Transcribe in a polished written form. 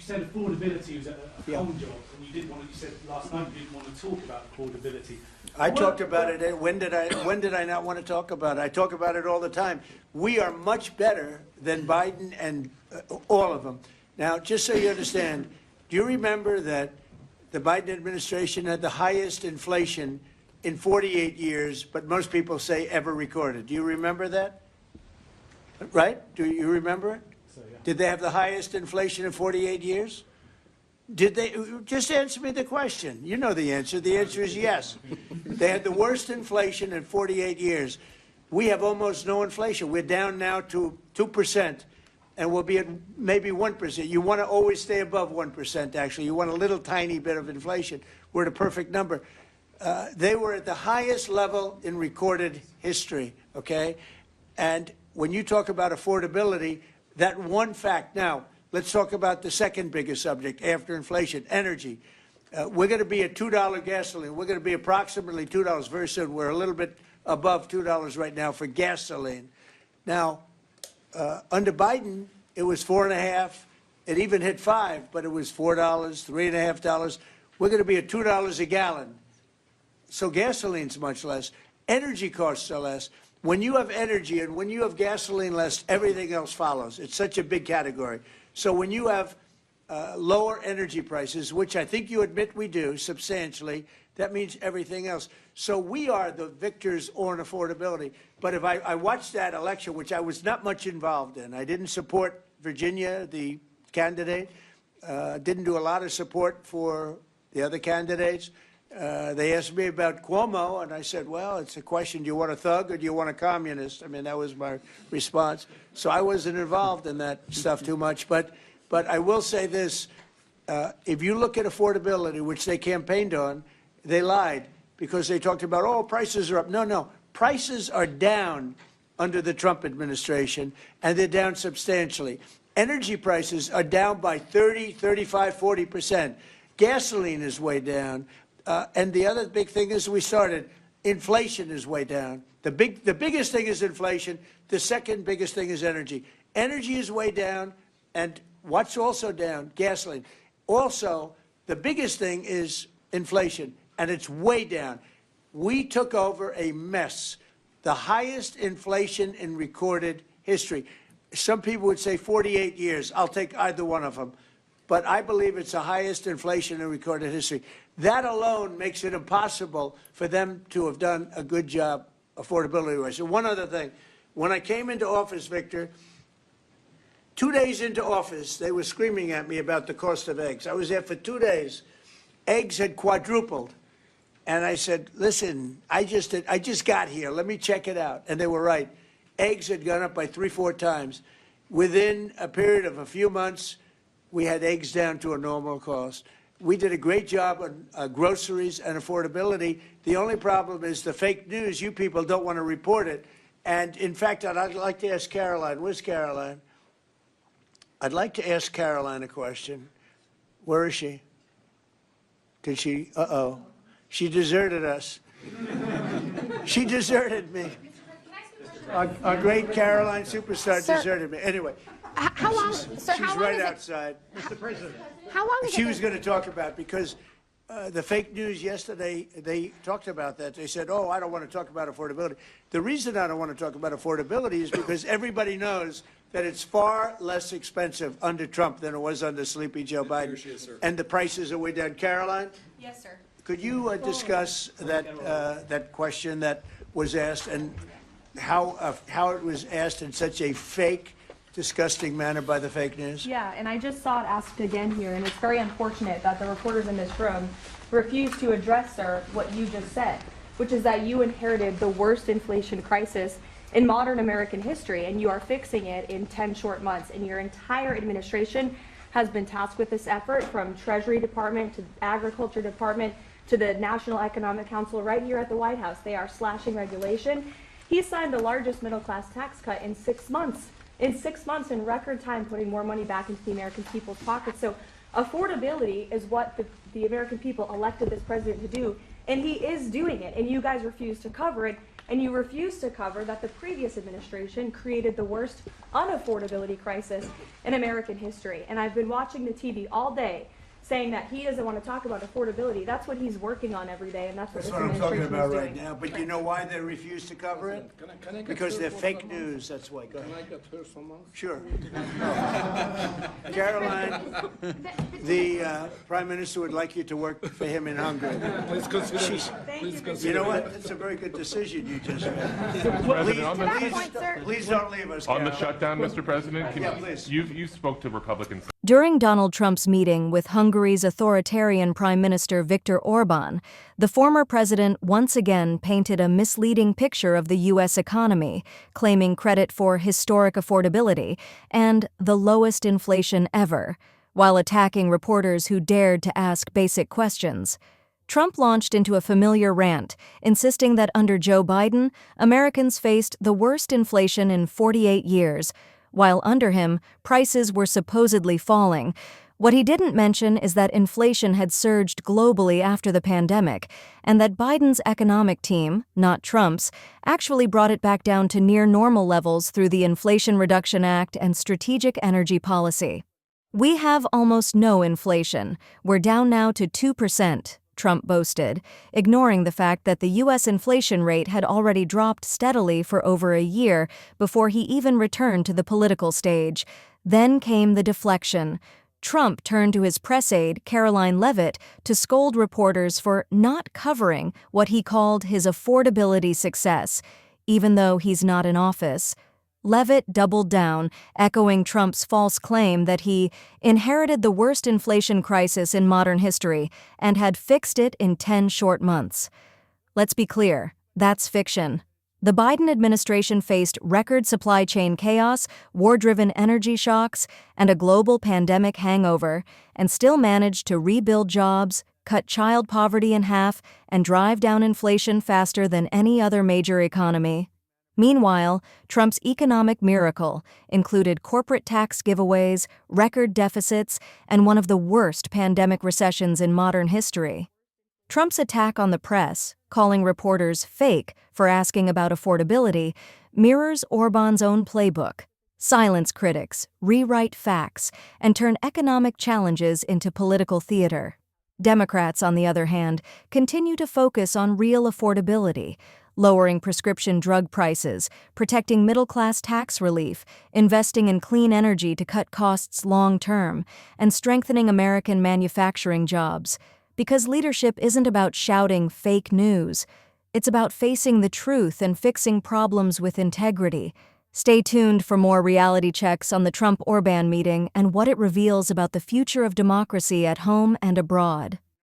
said affordability was a con job, and you didn't want to, you said last night you didn't want to talk about affordability. I talked about it. When did I not want to talk about it? I talk about it all the time. We are much better than Biden and all of them. Now, just so you understand, do you remember that the Biden administration had the highest inflation in 48 years, but most people say ever recorded? Do you remember that? Right? Do you remember it? So, yeah. Did they have the highest inflation in 48 years? Did they? Just answer me the question. You know the answer. The answer is yes. They had the worst inflation in 48 years. We have almost no inflation. We're down now to 2%, and we'll be at maybe 1%. You want to always stay above 1%, actually. You want a little tiny bit of inflation. We're at a perfect number. They were at the highest level in recorded history, okay? And when you talk about affordability, that one fact. Now, let's talk about the second biggest subject after inflation, energy. We're going to be at $2 gasoline. We're going to be approximately $2 very soon. We're a little bit above $2 right now for gasoline. Now, under Biden, it was $4.50. It even hit $5, but it was $4, $3.50. We're going to be at $2 a gallon. So gasoline's much less. Energy costs are less. When you have energy and when you have gasoline less, everything else follows. It's such a big category. So when you have lower energy prices, which I think you admit we do substantially, that means everything else. So we are the victors on affordability. But if I watched that election, which I was not much involved in, I didn't support Virginia, the candidate, didn't do a lot of support for the other candidates. They asked me about Cuomo, and I said, well, it's a question, do you want a thug or do you want a communist? I mean, that was my response. So I wasn't involved in that stuff too much. But I will say this, if you look at affordability, which they campaigned on, they lied because they talked about, oh, prices are up. No, prices are down under the Trump administration, and they're down substantially. Energy prices are down by 30, 35, 40%. Gasoline is way down. And the other big thing is inflation is way down. The biggest thing is inflation. The second biggest thing is energy. Energy is way down, and what's also down? Gasoline. Also, the biggest thing is inflation, and it's way down. We took over a mess, the highest inflation in recorded history. Some people would say 48 years. I'll take either one of them. But I believe it's the highest inflation in recorded history. That alone makes it impossible for them to have done a good job affordability-wise. And one other thing, when I came into office, Victor, 2 days into office, they were screaming at me about the cost of eggs. I was there for 2 days. Eggs had quadrupled. And I said, listen, I just got here. Let me check it out. And they were right. Eggs had gone up by 3-4 times. Within a period of a few months, we had eggs down to a normal cost. We did a great job on groceries and affordability. The only problem is the fake news. You people don't want to report it. And in fact, I'd like to ask Karoline. Where's Karoline? I'd like to ask Karoline a question. Where is she? Did she? Uh-oh. She deserted us. She deserted me. Our great Karoline superstar deserted me. Anyway. How long, sir, she's right outside. Mr. President. How long She was going to talk about, because the fake news yesterday, they talked about that. They said, oh, I don't want to talk about affordability. The reason I don't want to talk about affordability is because everybody knows that it's far less expensive under Trump than it was under Sleepy Joe Biden. She is, sir. And the prices are way down. Caroline? Yes, sir. Could you discuss that question that was asked and how it was asked in such a fake, disgusting manner by the fake news? Yeah, and I just saw it asked again here, and it's very unfortunate that the reporters in this room refuse to address, sir, what you just said, which is that you inherited the worst inflation crisis in modern American history, and you are fixing it in 10 short months, and your entire administration has been tasked with this effort, from Treasury Department to Agriculture Department to the National Economic Council right here at the White House. They are slashing regulation. He signed the largest middle-class tax cut in 6 months. In 6 months, in record time, putting more money back into the American people's pockets. So affordability is what the American people elected this president to do, and he is doing it, and you guys refuse to cover it. And you refuse to cover that the previous administration created the worst unaffordability crisis in American history. And I've been watching the TV all day saying that he doesn't want to talk about affordability. That's what he's working on every day, and that's what That's this what I'm talking administration about is right doing. now. But you know why they refuse to cover it? Can I get Because her they're for fake some months? news, that's why. Go Can I ahead. get her some months? Sure. Caroline, the Prime Minister would like you to work for him in Hungary. Please consider. She's- Thank Please you, consider. You know what? That's a very good decision you just made. President, on To that the, point, sir. Please don't leave us, on the Caroline. shutdown, Mr. President, Yeah, please. you spoke to Republicans. During Donald Trump's meeting with Hungary's authoritarian Prime Minister Viktor Orbán, the former president once again painted a misleading picture of the U.S. economy, claiming credit for historic affordability and the lowest inflation ever, while attacking reporters who dared to ask basic questions. Trump launched into a familiar rant, insisting that under Joe Biden, Americans faced the worst inflation in 48 years, while under him, prices were supposedly falling. What he didn't mention is that inflation had surged globally after the pandemic, and that Biden's economic team, not Trump's, actually brought it back down to near normal levels through the Inflation Reduction Act and strategic energy policy. "We have almost no inflation. We're down now to 2%. Trump boasted, ignoring the fact that the U.S. inflation rate had already dropped steadily for over a year before he even returned to the political stage. Then came the deflection. Trump turned to his press aide, Karoline Leavitt, to scold reporters for not covering what he called his affordability success, even though he's not in office. Leavitt doubled down, echoing Trump's false claim that he inherited the worst inflation crisis in modern history and had fixed it in 10 short months. Let's be clear, that's fiction. The Biden administration faced record supply chain chaos, war-driven energy shocks, and a global pandemic hangover, and still managed to rebuild jobs, cut child poverty in half, and drive down inflation faster than any other major economy. Meanwhile, Trump's economic miracle included corporate tax giveaways, record deficits, and one of the worst pandemic recessions in modern history. Trump's attack on the press, calling reporters fake for asking about affordability, mirrors Orbán's own playbook: silence critics, rewrite facts, and turn economic challenges into political theater. Democrats, on the other hand, continue to focus on real affordability, lowering prescription drug prices, protecting middle-class tax relief, investing in clean energy to cut costs long-term, and strengthening American manufacturing jobs. Because leadership isn't about shouting fake news. It's about facing the truth and fixing problems with integrity. Stay tuned for more reality checks on the Trump-Orbán meeting and what it reveals about the future of democracy at home and abroad.